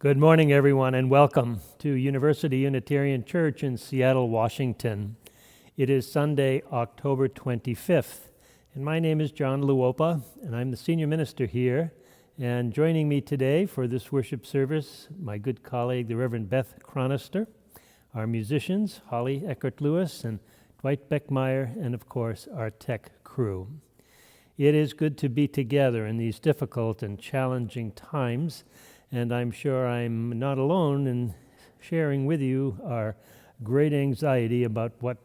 Good morning, everyone, and welcome to University Unitarian Church in Seattle, Washington. It is Sunday, October 25th, and my name is John Luopa, and I'm the senior minister here. And joining me today for this worship service, my good colleague, the Reverend Beth Chronister, our musicians, Holly Eckert-Lewis and Dwight Beckmeyer, and of course, our tech crew. It is good to be together in these difficult and challenging times, and I'm sure I'm not alone in sharing with you our great anxiety about what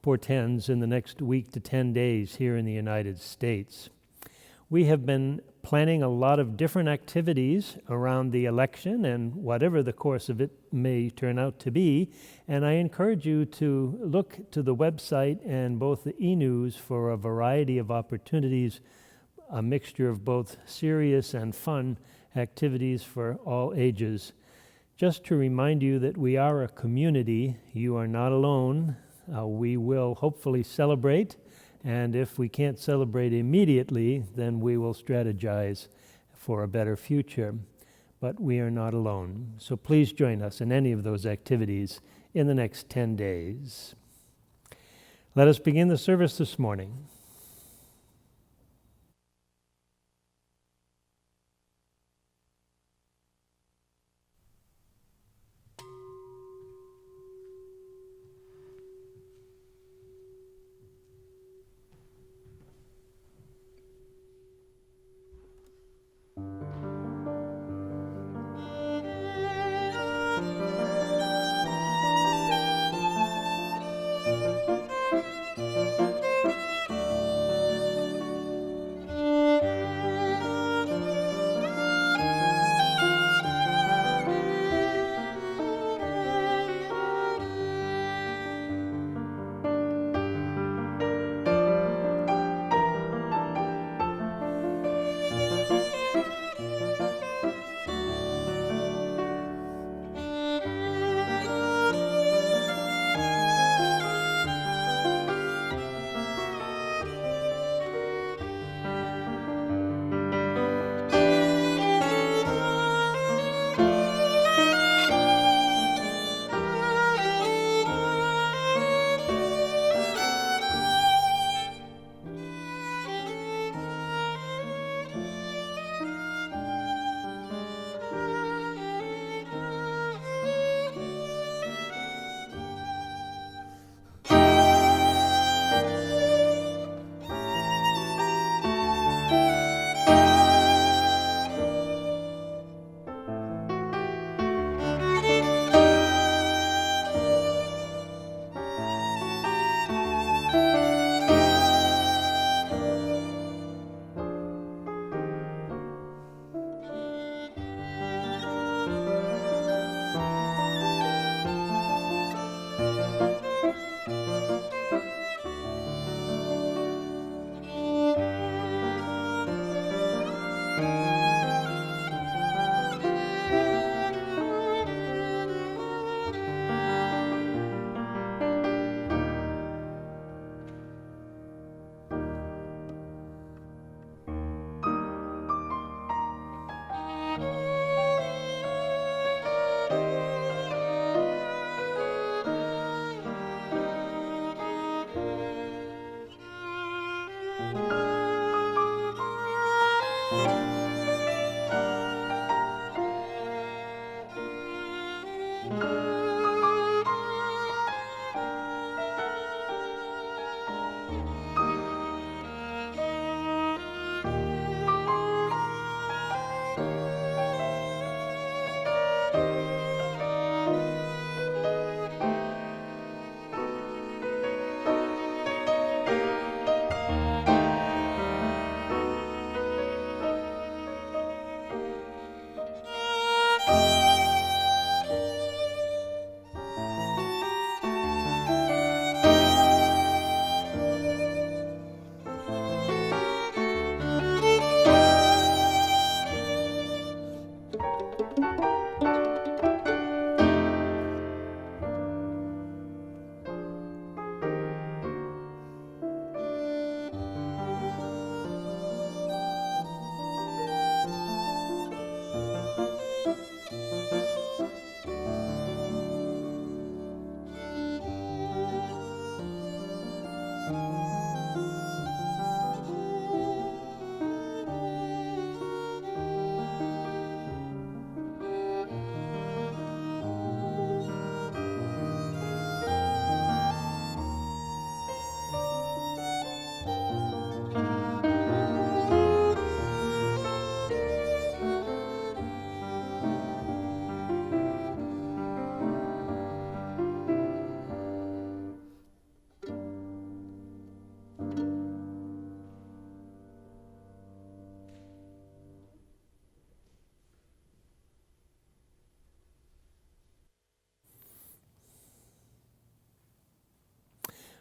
portends in the next week to 10 days here in the United States. We have been planning a lot of different activities around the election and whatever the course of it may turn out to be, and I encourage you to look to the website and both the e-news for a variety of opportunities, a mixture of both serious and fun activities for all ages. Just to remind you that we are a community, you are not alone. We will hopefully celebrate, and if we can't celebrate immediately, then we will strategize for a better future. But we are not alone. So please join us in any of those activities in the next 10 days. Let us begin the service this morning.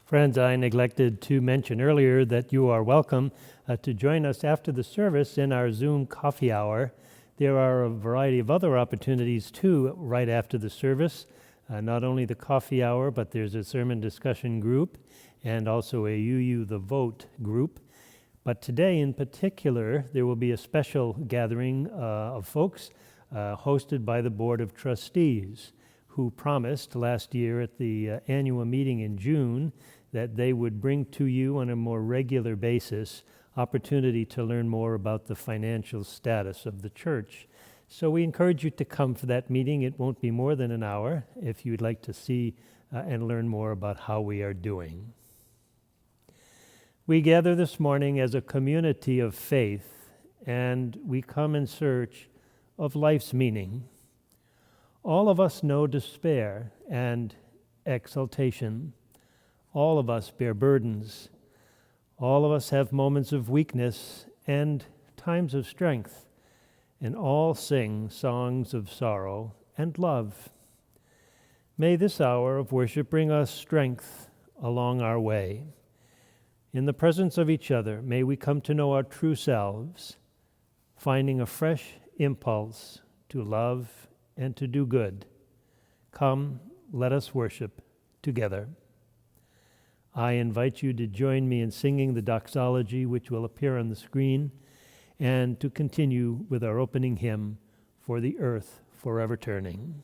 Friends, I neglected to mention earlier that you are welcome to join us after the service in our Zoom coffee hour. There are a variety of other opportunities too right after the service. Not only the coffee hour, but there's a sermon discussion group and also a UU The Vote group. But today in particular, there will be a special gathering of folks hosted by the Board of Trustees, who promised last year at the annual meeting in June that they would bring to you on a more regular basis opportunity to learn more about the financial status of the church. So we encourage you to come for that meeting. It won't be more than an hour if you'd like to see and learn more about how we are doing. We gather this morning as a community of faith, and we come in search of life's meaning. All of us know despair and exaltation. All of us bear burdens. All of us have moments of weakness and times of strength, and all sing songs of sorrow and love. May this hour of worship bring us strength along our way. In the presence of each other, may we come to know our true selves, finding a fresh impulse to love and to do good. Come, let us worship together. I invite you to join me in singing the doxology which will appear on the screen, and to continue with our opening hymn, For the Earth Forever Turning.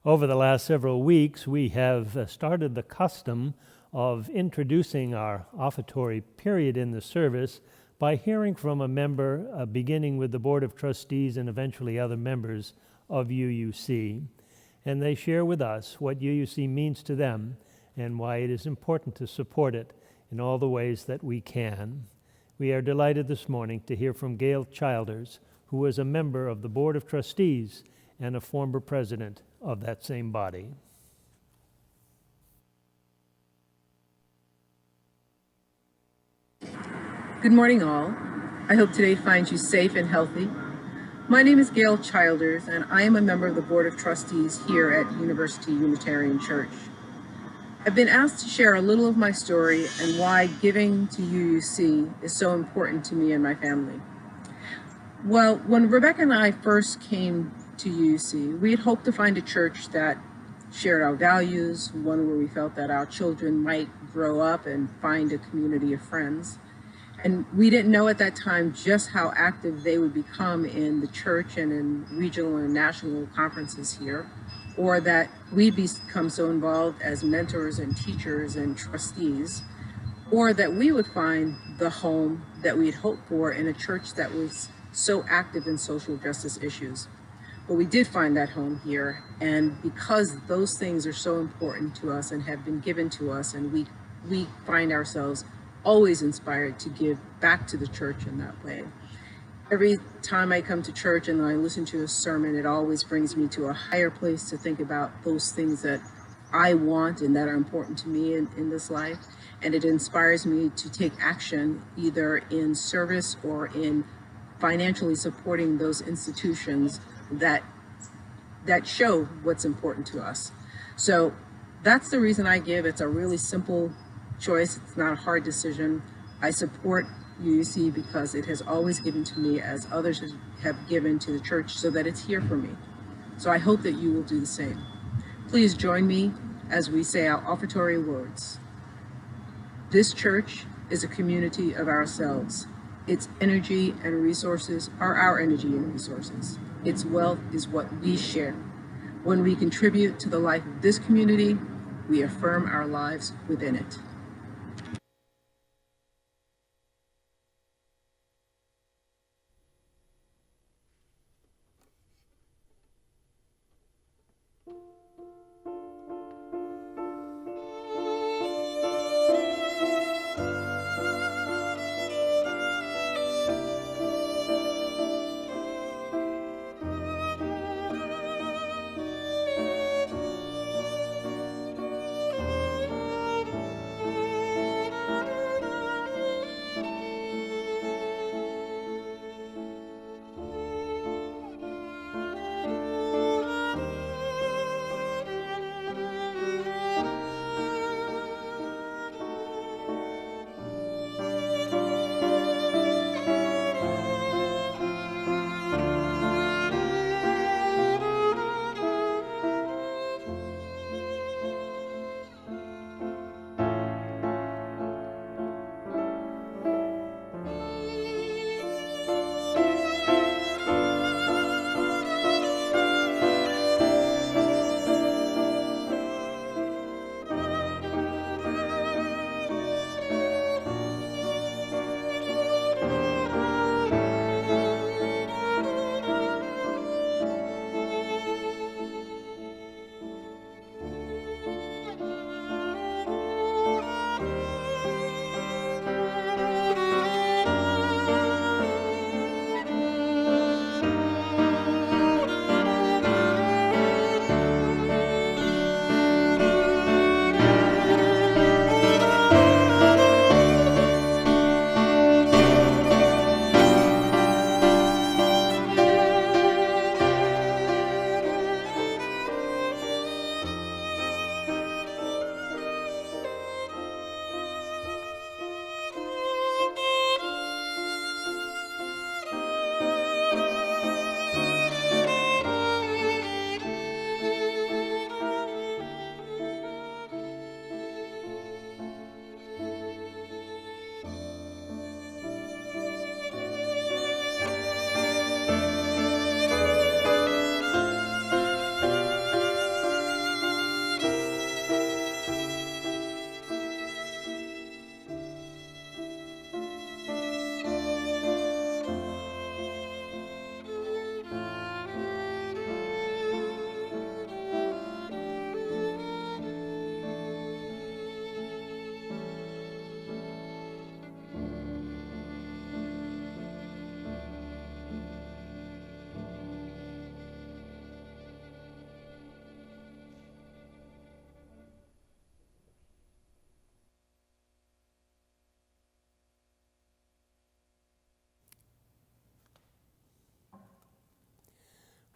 Over the last several weeks, we have started the custom of introducing our offertory period in the service by hearing from a member, beginning with the Board of Trustees and eventually other members of UUC. And they share with us what UUC means to them and why it is important to support it in all the ways that we can. We are delighted this morning to hear from Gail Childers, who was a member of the Board of Trustees and a former president of that same body. Good morning, all. I hope today finds you safe and healthy. My name is Gail Childers, and I am a member of the Board of Trustees here at University Unitarian Church. I've been asked to share a little of my story and why giving to UUC is so important to me and my family. Well, when Rebecca and I first came to UUC, we had hoped to find a church that shared our values, one where we felt that our children might grow up and find a community of friends. And we didn't know at that time just how active they would become in the church and in regional and national conferences here, or that we'd become so involved as mentors and teachers and trustees, or that we would find the home that we'd hoped for in a church that was so active in social justice issues. But we did find that home here, and because those things are so important to us and have been given to us, and we find ourselves always inspired to give back to the church in that way. Every time I come to church and I listen to a sermon, it always brings me to a higher place to think about those things that I want and that are important to me in this life. And it inspires me to take action either in service or in financially supporting those institutions that show what's important to us. So that's the reason I give. It's a really simple choice. It's not a hard decision. I support UUC because it has always given to me as others have given to the church, so that it's here for me. So I hope that you will do the same. Please join me as we say our offertory words. This church is a community of ourselves. Its energy and resources are our energy and resources. Its wealth is what we share. When we contribute to the life of this community, we affirm our lives within it.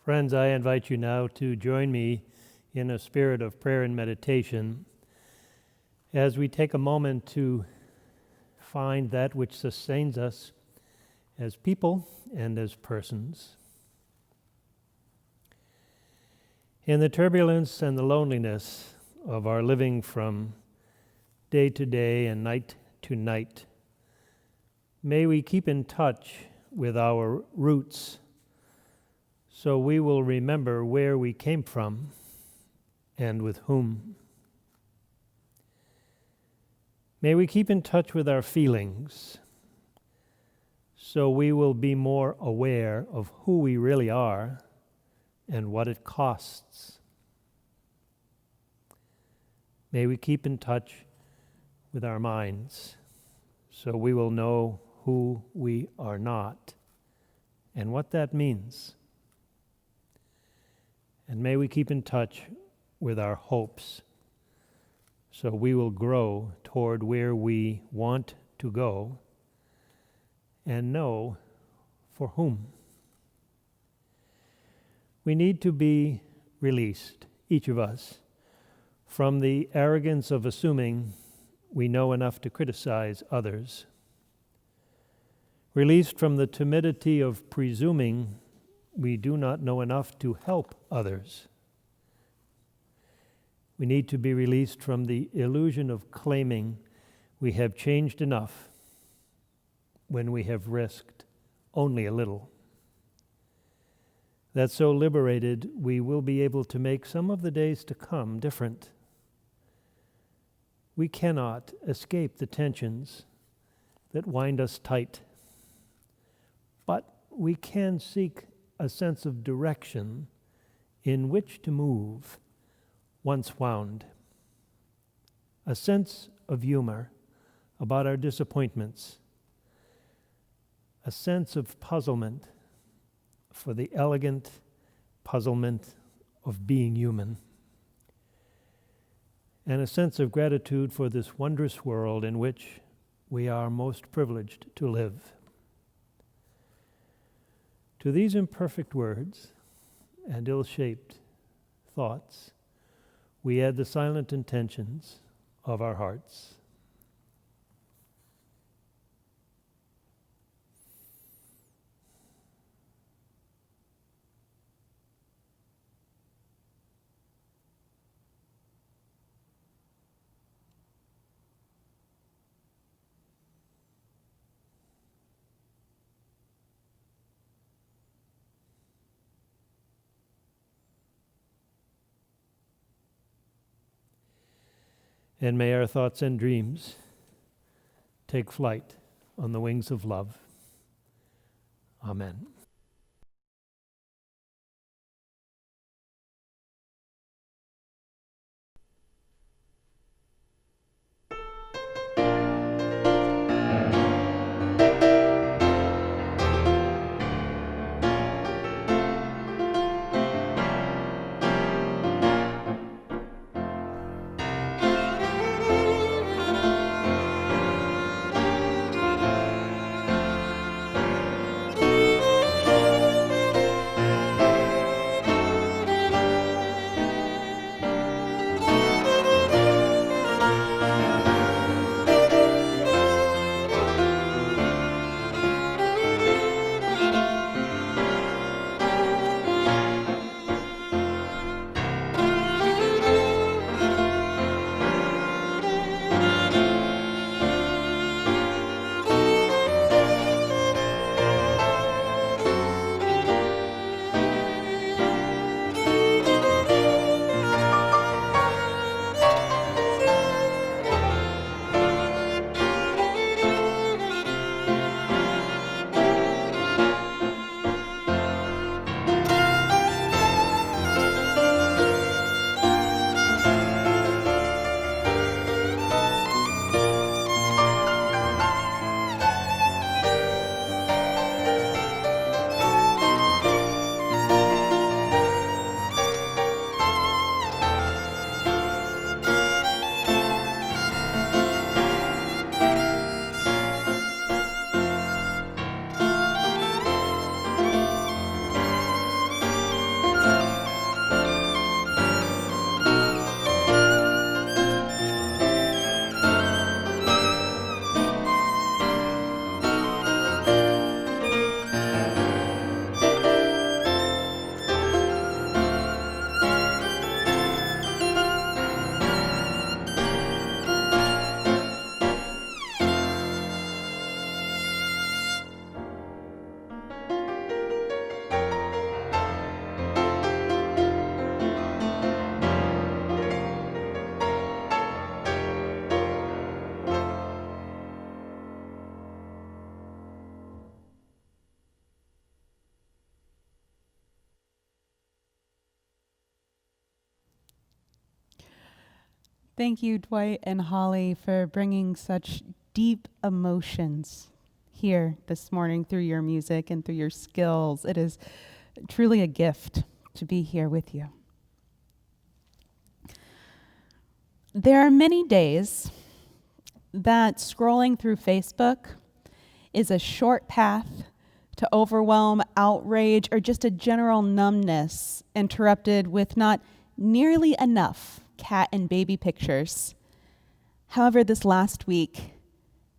Friends, I invite you now to join me in a spirit of prayer and meditation as we take a moment to find that which sustains us as people and as persons. In the turbulence and the loneliness of our living from day to day and night to night, may we keep in touch with our roots so we will remember where we came from and with whom. May we keep in touch with our feelings so we will be more aware of who we really are and what it costs. May we keep in touch with our minds so we will know who we are not and what that means. And may we keep in touch with our hopes so we will grow toward where we want to go and know for whom. We need to be released, each of us, from the arrogance of assuming we know enough to criticize others. Released from the timidity of presuming we do not know enough to help others. We need to be released from the illusion of claiming we have changed enough when we have risked only a little. That so liberated, we will be able to make some of the days to come different. We cannot escape the tensions that wind us tight, but we can seek a sense of direction in which to move once wound, a sense of humor about our disappointments, a sense of puzzlement for the elegant puzzlement of being human, and a sense of gratitude for this wondrous world in which we are most privileged to live. To these imperfect words and ill-shaped thoughts, we add the silent intentions of our hearts. And may our thoughts and dreams take flight on the wings of love. Amen. Thank you, Dwight and Holly, for bringing such deep emotions here this morning through your music and through your skills. It is truly a gift to be here with you. There are many days that scrolling through Facebook is a short path to overwhelm, outrage, or just a general numbness interrupted with not nearly enough cat and baby pictures. However, this last week,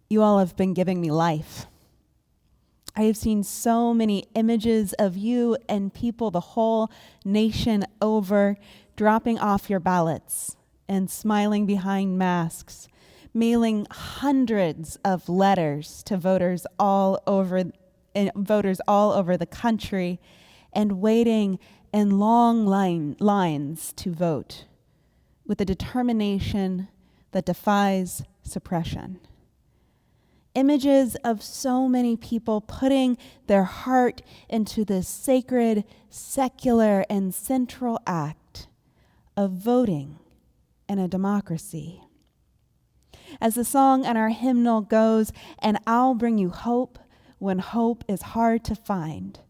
you all have been giving me life. I have seen so many images of you and people the whole nation over dropping off your ballots and smiling behind masks, mailing hundreds of letters to voters all over the country, and waiting in long lines to vote with a determination that defies suppression. Images of so many people putting their heart into this sacred, secular, and central act of voting in a democracy. As the song on our hymnal goes, "And I'll bring you hope when hope is hard to find."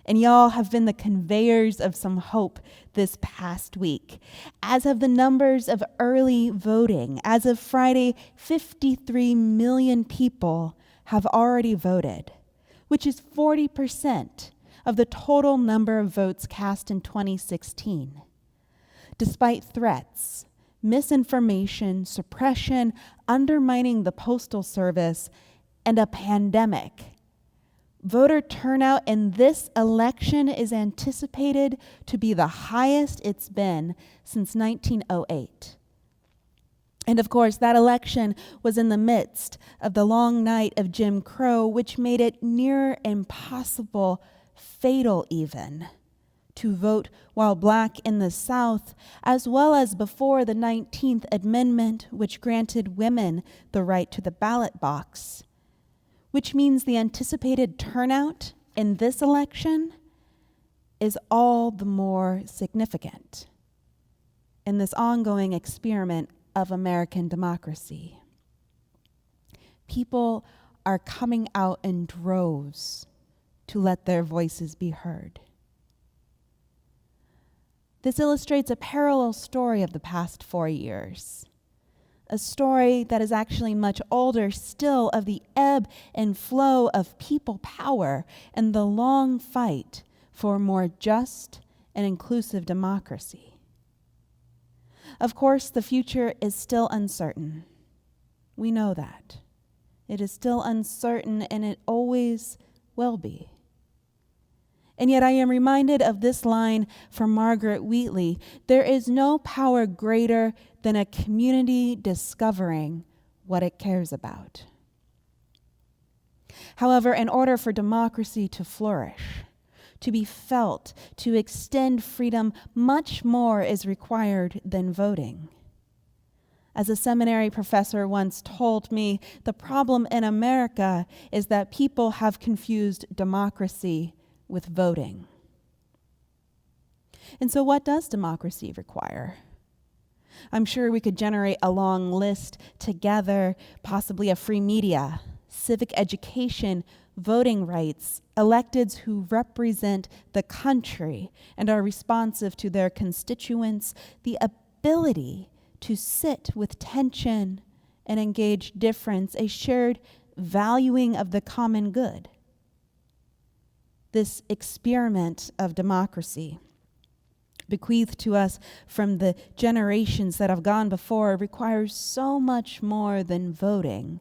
And y'all have been the conveyors of some hope this past week, as have the numbers of early voting. As of Friday, 53 million people have already voted, which is 40% of the total number of votes cast in 2016. Despite threats, misinformation, suppression, undermining the Postal Service, and a pandemic, voter turnout in this election is anticipated to be the highest it's been since 1908. And of course, that election was in the midst of the long night of Jim Crow, which made it near impossible, fatal even, to vote while Black in the South, as well as before the 19th Amendment, which granted women the right to the ballot box, which means the anticipated turnout in this election is all the more significant in this ongoing experiment of American democracy. People are coming out in droves to let their voices be heard. This illustrates a parallel story of the past 4 years. A story that is actually much older still, of the ebb and flow of people power and the long fight for a more just and inclusive democracy. Of course, the future is still uncertain. We know that. It is still uncertain, and it always will be. And yet I am reminded of this line from Margaret Wheatley: "There is no power greater than a community discovering what it cares about." However, in order for democracy to flourish, to be felt, to extend freedom, much more is required than voting. As a seminary professor once told me, the problem in America is that people have confused democracy with voting. And so what does democracy require? I'm sure we could generate a long list together, possibly a free media, civic education, voting rights, electeds who represent the country and are responsive to their constituents, the ability to sit with tension and engage difference, a shared valuing of the common good. This experiment of democracy, bequeathed to us from the generations that have gone before, requires so much more than voting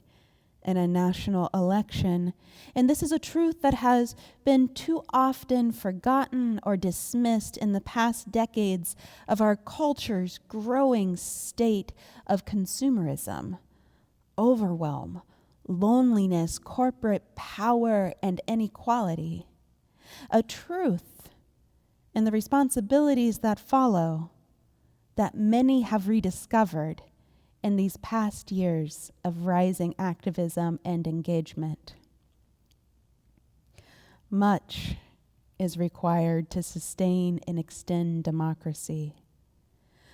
in a national election. And this is a truth that has been too often forgotten or dismissed in the past decades of our culture's growing state of consumerism, overwhelm, loneliness, corporate power, and inequality. A truth and the responsibilities that follow that many have rediscovered in these past years of rising activism and engagement. Much is required to sustain and extend democracy.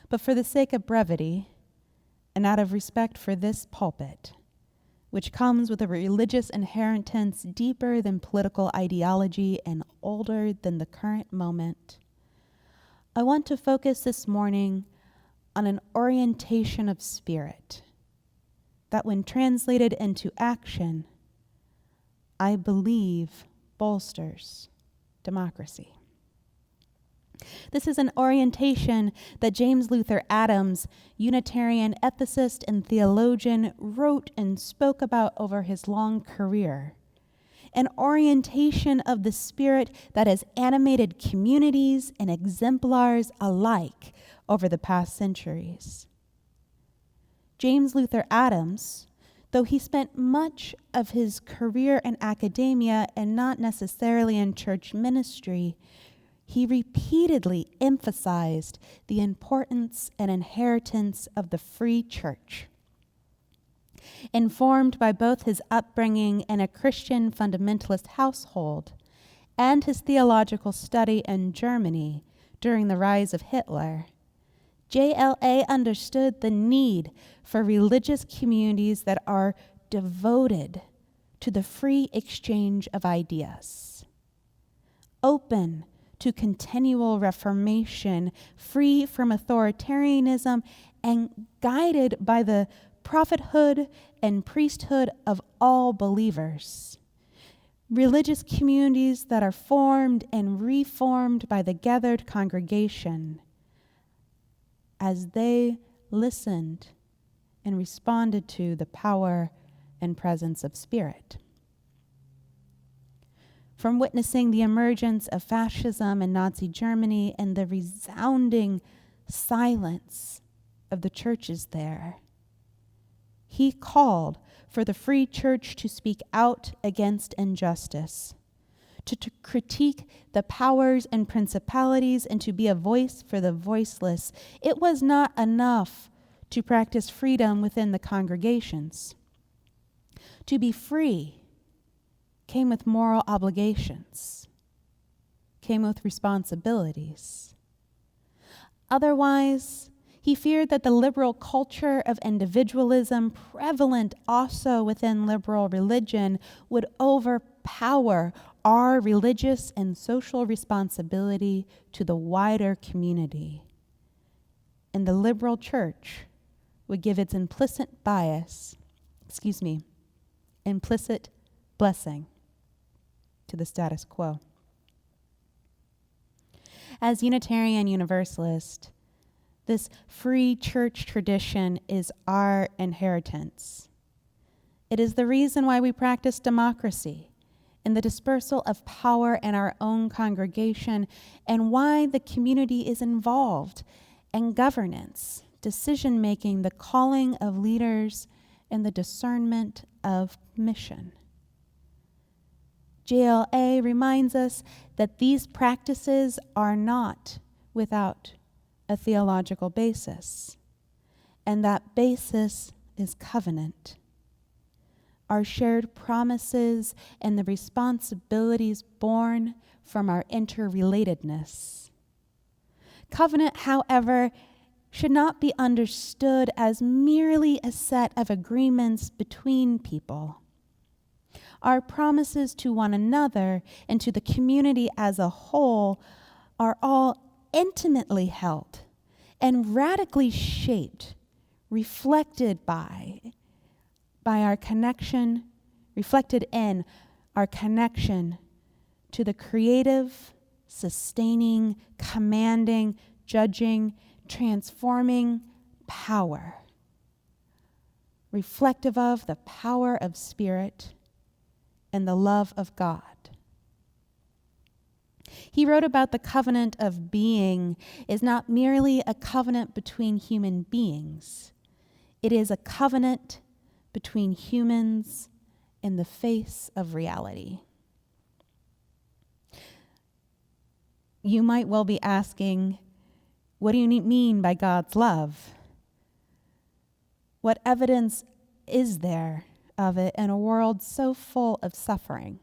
But for the sake of brevity, and out of respect for this pulpit, which comes with a religious inheritance deeper than political ideology and older than the current moment, I want to focus this morning on an orientation of spirit that, when translated into action, I believe bolsters democracy. This is an orientation that James Luther Adams, Unitarian ethicist and theologian, wrote and spoke about over his long career. An orientation of the spirit that has animated communities and exemplars alike over the past centuries. James Luther Adams, though he spent much of his career in academia and not necessarily in church ministry, he repeatedly emphasized the importance and inheritance of the free church. Informed by both his upbringing in a Christian fundamentalist household and his theological study in Germany during the rise of Hitler, JLA understood the need for religious communities that are devoted to the free exchange of ideas, open to continual reformation, free from authoritarianism, and guided by the prophethood and priesthood of all believers. Religious communities that are formed and reformed by the gathered congregation as they listened and responded to the power and presence of Spirit. From witnessing the emergence of fascism in Nazi Germany and the resounding silence of the churches there, he called for the free church to speak out against injustice, to critique the powers and principalities, and to be a voice for the voiceless. It was not enough to practice freedom within the congregations. To be free came with moral obligations, came with responsibilities. Otherwise, he feared that the liberal culture of individualism, prevalent also within liberal religion, would overpower our religious and social responsibility to the wider community. And the liberal church would give its implicit blessing to the status quo. As Unitarian Universalist, this free church tradition is our inheritance. It is the reason why we practice democracy and the dispersal of power in our own congregation, and why the community is involved in governance, decision-making, the calling of leaders, and the discernment of mission. JLA reminds us that these practices are not without a theological basis, and that basis is covenant. Our shared promises and the responsibilities born from our interrelatedness. Covenant, however, should not be understood as merely a set of agreements between people. Our promises to one another and to the community as a whole are all intimately held and radically shaped, reflected in our connection to the creative, sustaining, commanding, judging, transforming power, reflective of the power of Spirit and the love of God. He wrote about the covenant of being is not merely a covenant between human beings. It is a covenant between humans in the face of reality. You might well be asking, what do you mean by God's love? What evidence is there of it in a world so full of suffering?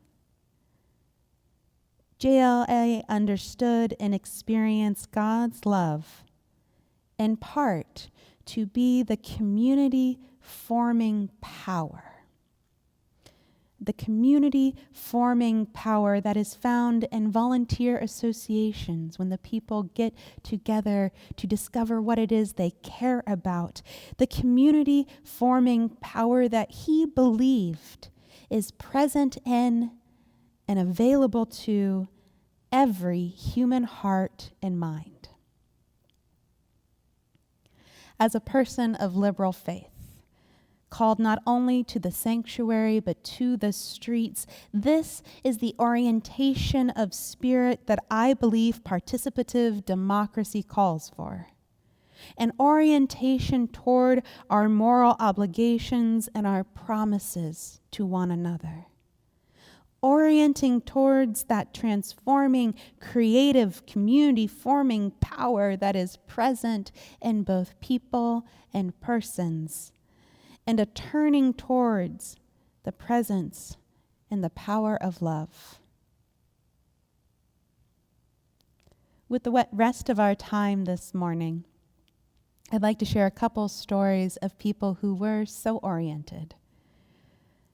JLA understood and experienced God's love in part to be the community forming power. The community forming power that is found in volunteer associations when the people get together to discover what it is they care about. The community forming power that he believed is present in and available to every human heart and mind. As a person of liberal faith, called not only to the sanctuary but to the streets, this is the orientation of spirit that I believe participative democracy calls for. An orientation toward our moral obligations and our promises to one another. Orienting towards that transforming, creative, community-forming power that is present in both people and persons, and a turning towards the presence and the power of love. With the rest of our time this morning, I'd like to share a couple stories of people who were so oriented.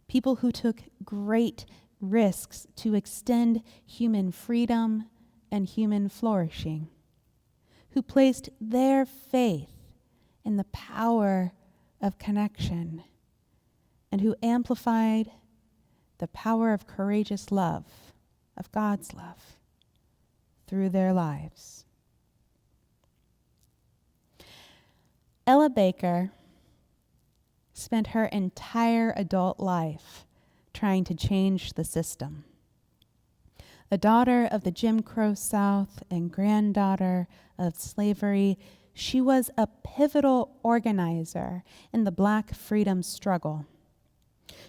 People who took great risks to extend human freedom and human flourishing, who placed their faith in the power of connection, and who amplified the power of courageous love, of God's love, through their lives. Ella Baker spent her entire adult life trying to change the system. A daughter of the Jim Crow South and granddaughter of slavery, she was a pivotal organizer in the Black freedom struggle.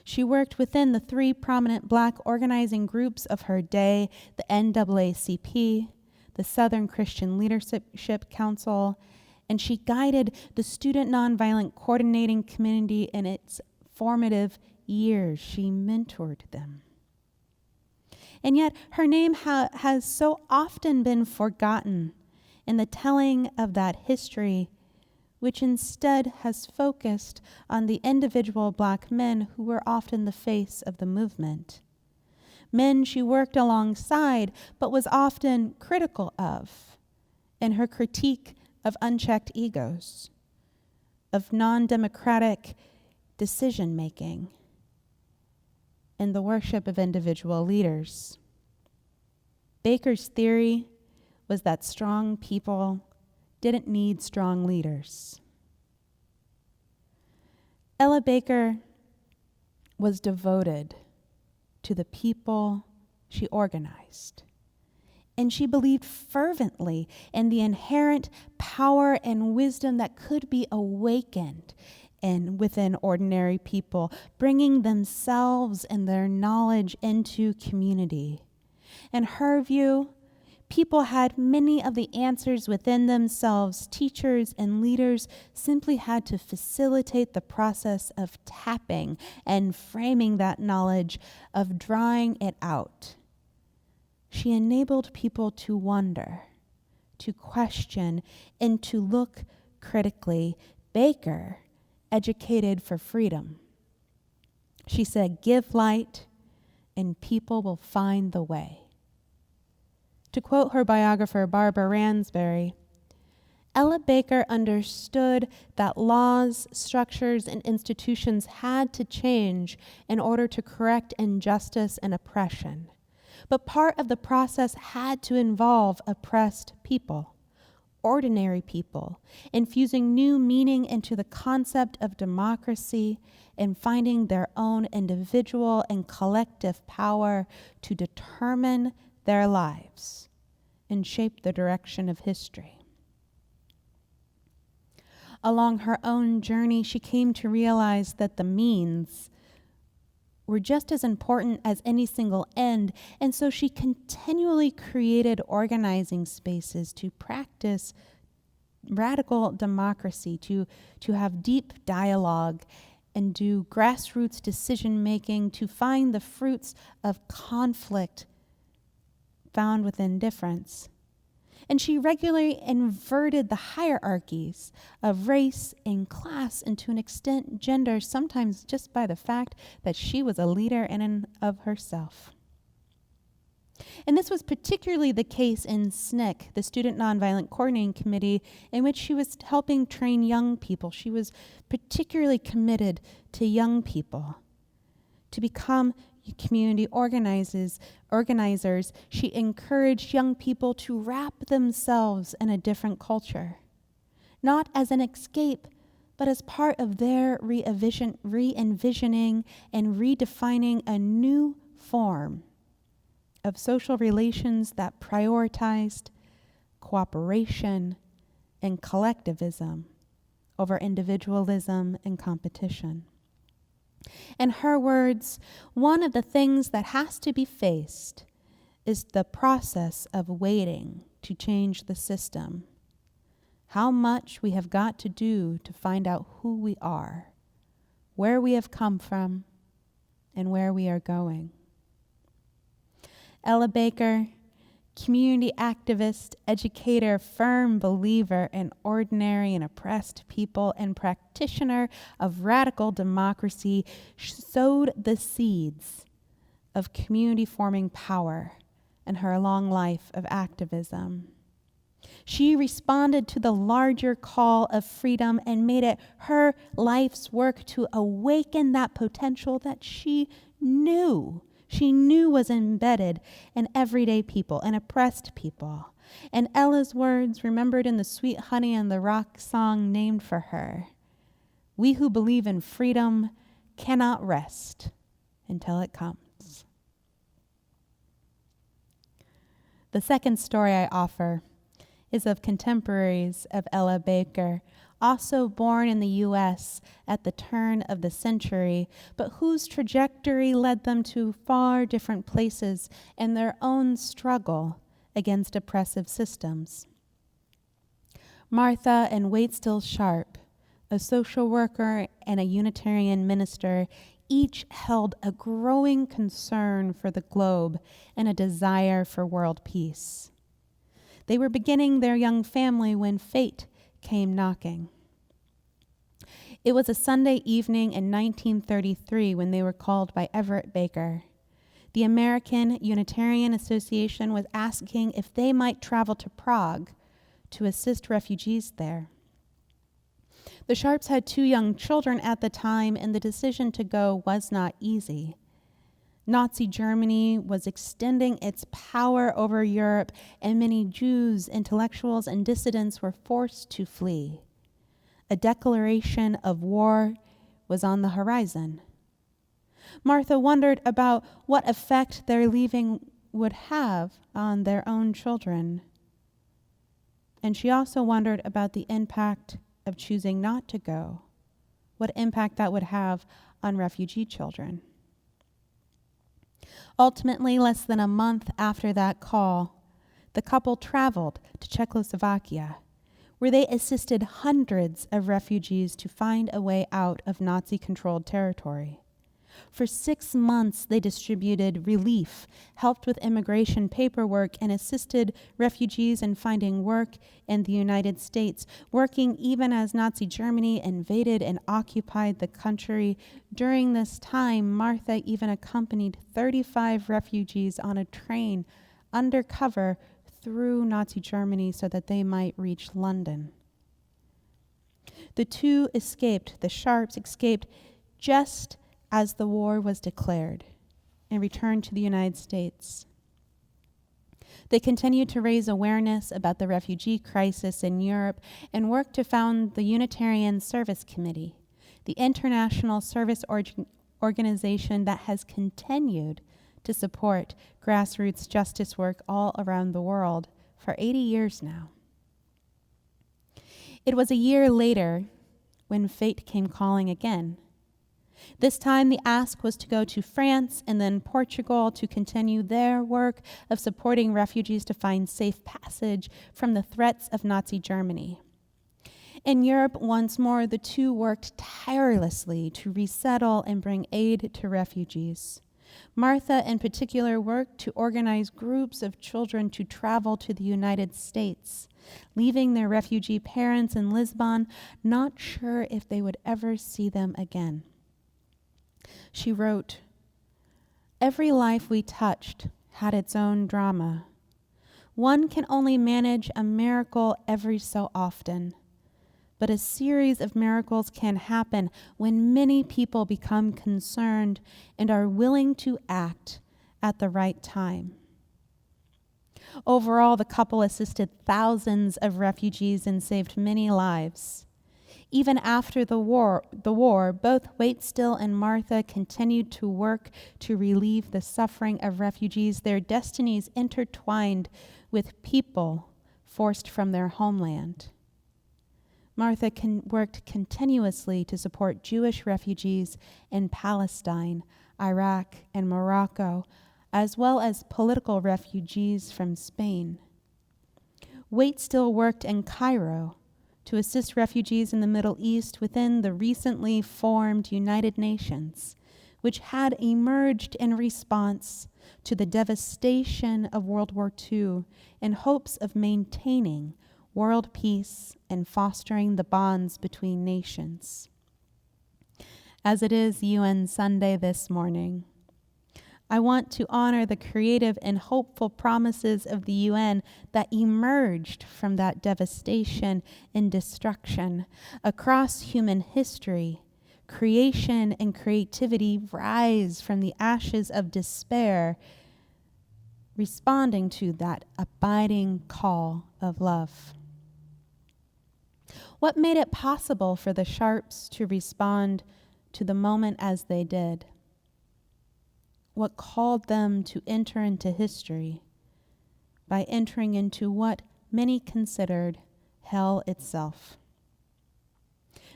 She worked within the three prominent Black organizing groups of her day, the NAACP, the Southern Christian Leadership Council, and she guided the Student Nonviolent Coordinating Committee in its formative years. She mentored them. And yet her name has so often been forgotten in the telling of that history, which instead has focused on the individual Black men who were often the face of the movement. Men she worked alongside, but was often critical of, in her critique of unchecked egos, of non-democratic decision-making, and the worship of individual leaders. Baker's theory was that strong people didn't need strong leaders. Ella Baker was devoted to the people she organized, and she believed fervently in the inherent power and wisdom that could be awakened within ordinary people, bringing themselves and their knowledge into community. In her view, people had many of the answers within themselves. Teachers and leaders simply had to facilitate the process of tapping and framing that knowledge, of drawing it out. She enabled people to wonder, to question, and to look critically. Baker educated for freedom. She said, "Give light, and people will find the way." To quote her biographer, Barbara Ransberry, Ella Baker understood that laws, structures, and institutions had to change in order to correct injustice and oppression. But part of the process had to involve oppressed people, ordinary people, infusing new meaning into the concept of democracy and finding their own individual and collective power to determine their lives and shape the direction of history. Along her own journey, she came to realize that the means were just as important as any single end, and so she continually created organizing spaces to practice radical democracy, to have deep dialogue and do grassroots decision-making, to find the fruits of conflict found within difference. And she regularly inverted the hierarchies of race and class, and to an extent gender, sometimes just by the fact that she was a leader in and of herself. And this was particularly the case in SNCC, the Student Nonviolent Coordinating Committee, in which she was helping train young people. She was particularly committed to young people. To become community organizers, she encouraged young people to wrap themselves in a different culture, not as an escape, but as part of their re-envisioning and redefining a new form of social relations that prioritized cooperation and collectivism over individualism and competition. In her words, one of the things that has to be faced is the process of waiting to change the system. How much we have got to do to find out who we are, where we have come from, and where we are going. Ella Baker, community activist, educator, firm believer in ordinary and oppressed people, and practitioner of radical democracy, sowed the seeds of community-forming power in her long life of activism. She responded to the larger call of freedom and made it her life's work to awaken that potential that she knew was embedded in everyday people and oppressed people. And Ella's words, remembered in the Sweet Honey and the Rock song named for her, "We who believe in freedom cannot rest until it comes." The second story I offer is of contemporaries of Ella Baker, also born in the U.S. at the turn of the century, but whose trajectory led them to far different places in their own struggle against oppressive systems. Martha and Waitstill Sharp, a social worker and a Unitarian minister, each held a growing concern for the globe and a desire for world peace. They were beginning their young family when fate came knocking. It was a Sunday evening in 1933 when they were called by Everett Baker. The American Unitarian Association was asking if they might travel to Prague to assist refugees there. The Sharps had 2 young children at the time, and the decision to go was not easy. Nazi Germany was extending its power over Europe, and many Jews, intellectuals, and dissidents were forced to flee. A declaration of war was on the horizon. Martha wondered about what effect their leaving would have on their own children. And she also wondered about the impact of choosing not to go, what impact that would have on refugee children. Ultimately, less than a month after that call, the couple traveled to Czechoslovakia, where they assisted hundreds of refugees to find a way out of Nazi-controlled territory. For 6 months, they distributed relief, helped with immigration paperwork, and assisted refugees in finding work in the United States, working even as Nazi Germany invaded and occupied the country. During this time, Martha even accompanied 35 refugees on a train undercover through Nazi Germany so that they might reach London. The 2 escaped, the Sharps escaped just as the war was declared and returned to the United States. They continued to raise awareness about the refugee crisis in Europe and worked to found the Unitarian Service Committee, the international service organization that has continued to support grassroots justice work all around the world for 80 years now. It was a year later when fate came calling again. This time the ask was to go to France and then Portugal to continue their work of supporting refugees to find safe passage from the threats of Nazi Germany. In Europe, once more, the 2 worked tirelessly to resettle and bring aid to refugees. Martha, in particular, worked to organize groups of children to travel to the United States, leaving their refugee parents in Lisbon, not sure if they would ever see them again. She wrote, "Every life we touched had its own drama. One can only manage a miracle every so often, but a series of miracles can happen when many people become concerned and are willing to act at the right time." Overall, the couple assisted thousands of refugees and saved many lives. Even after the war, both Waitstill and Martha continued to work to relieve the suffering of refugees, their destinies intertwined with people forced from their homeland. Martha worked continuously to support Jewish refugees in Palestine, Iraq, and Morocco, as well as political refugees from Spain. Waitstill worked in Cairo to assist refugees in the Middle East within the recently formed United Nations, which had emerged in response to the devastation of World War II in hopes of maintaining world peace and fostering the bonds between nations. As it is UN Sunday this morning, I want to honor the creative and hopeful promises of the UN that emerged from that devastation and destruction. Across human history, creation and creativity rise from the ashes of despair, responding to that abiding call of love. What made it possible for the Sharps to respond to the moment as they did? What called them to enter into history by entering into what many considered hell itself?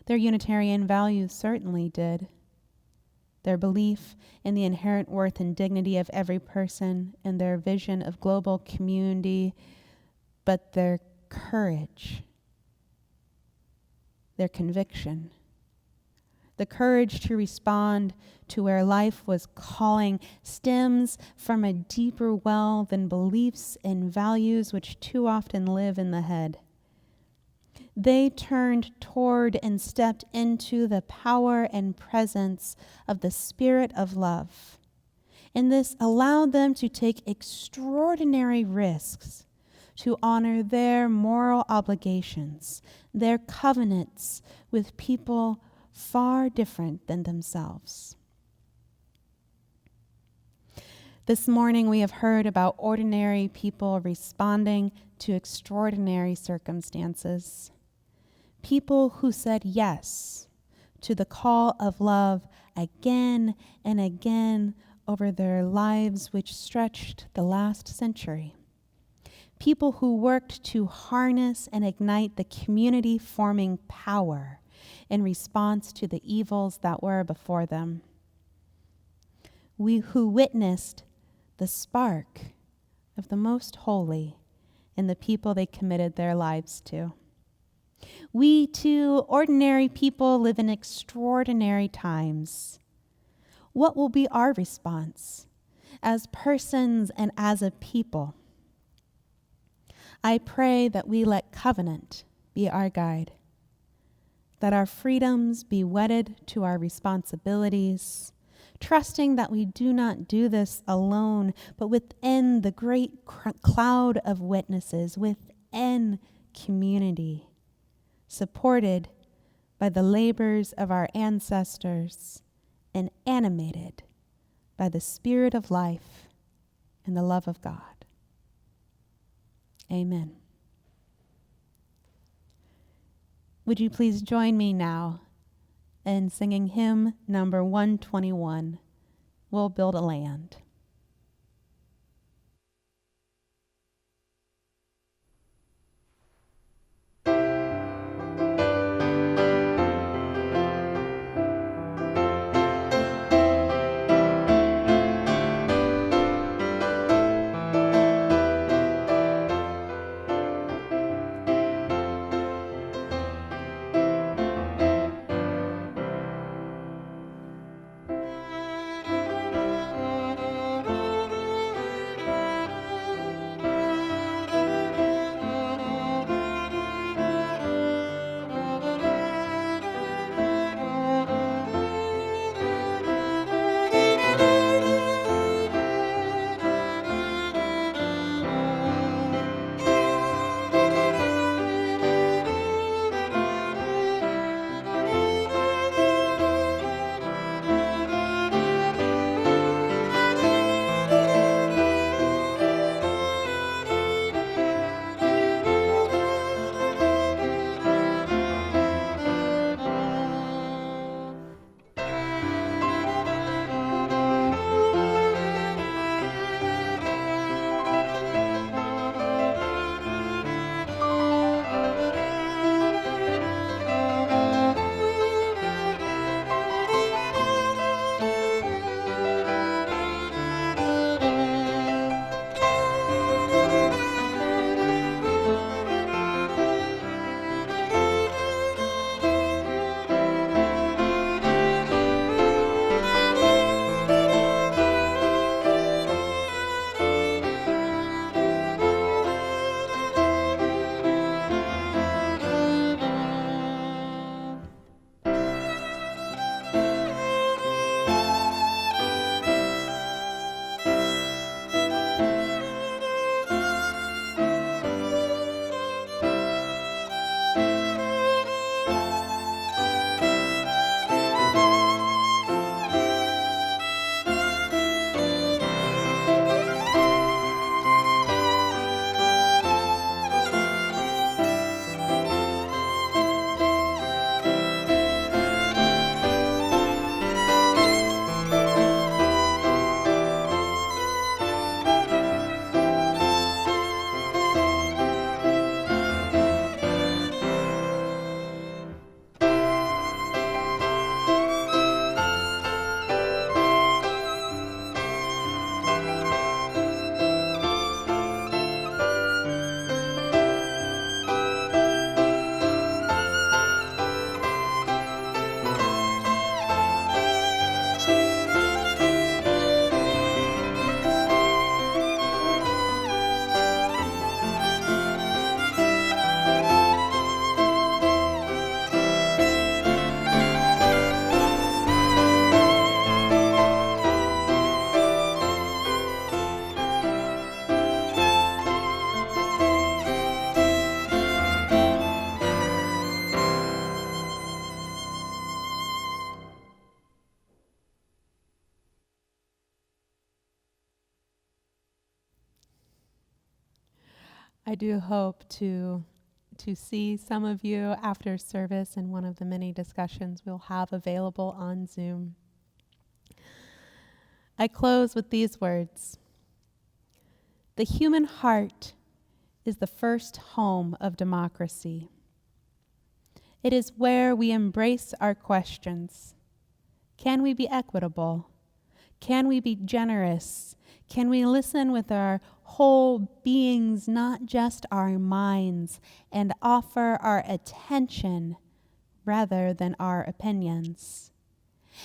Their Unitarian values certainly did. Their belief in the inherent worth and dignity of every person and their vision of global community, but their courage, their conviction, the courage to respond to where life was calling stems from a deeper well than beliefs and values which too often live in the head. They turned toward and stepped into the power and presence of the Spirit of love. And this allowed them to take extraordinary risks to honor their moral obligations, their covenants with people far different than themselves. This morning we have heard about ordinary people responding to extraordinary circumstances. People who said yes to the call of love again and again over their lives, which stretched the last century. People who worked to harness and ignite the community-forming power in response to the evils that were before them. We who witnessed the spark of the most holy in the people they committed their lives to. We too, ordinary people, live in extraordinary times. What will be our response as persons and as a people? I pray that we let covenant be our guide, that our freedoms be wedded to our responsibilities, trusting that we do not do this alone, but within the great cloud of witnesses, within community, supported by the labors of our ancestors and animated by the Spirit of life and the love of God. Amen. Would you please join me now in singing hymn number 121, We'll Build a Land. I do hope to see some of you after service in one of the many discussions we'll have available on Zoom. I close with these words. The human heart is the first home of democracy. It is where we embrace our questions. Can we be equitable? Can we be generous? Can we listen with our whole beings, not just our minds, and offer our attention rather than our opinions?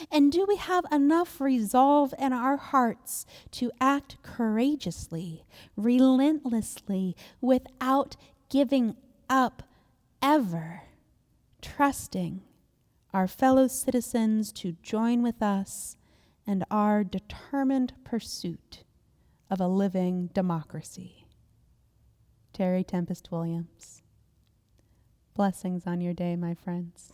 And do we have enough resolve in our hearts to act courageously, relentlessly, without giving up ever, trusting our fellow citizens to join with us and our determined pursuit of a living democracy? Terry Tempest Williams. Blessings on your day, my friends.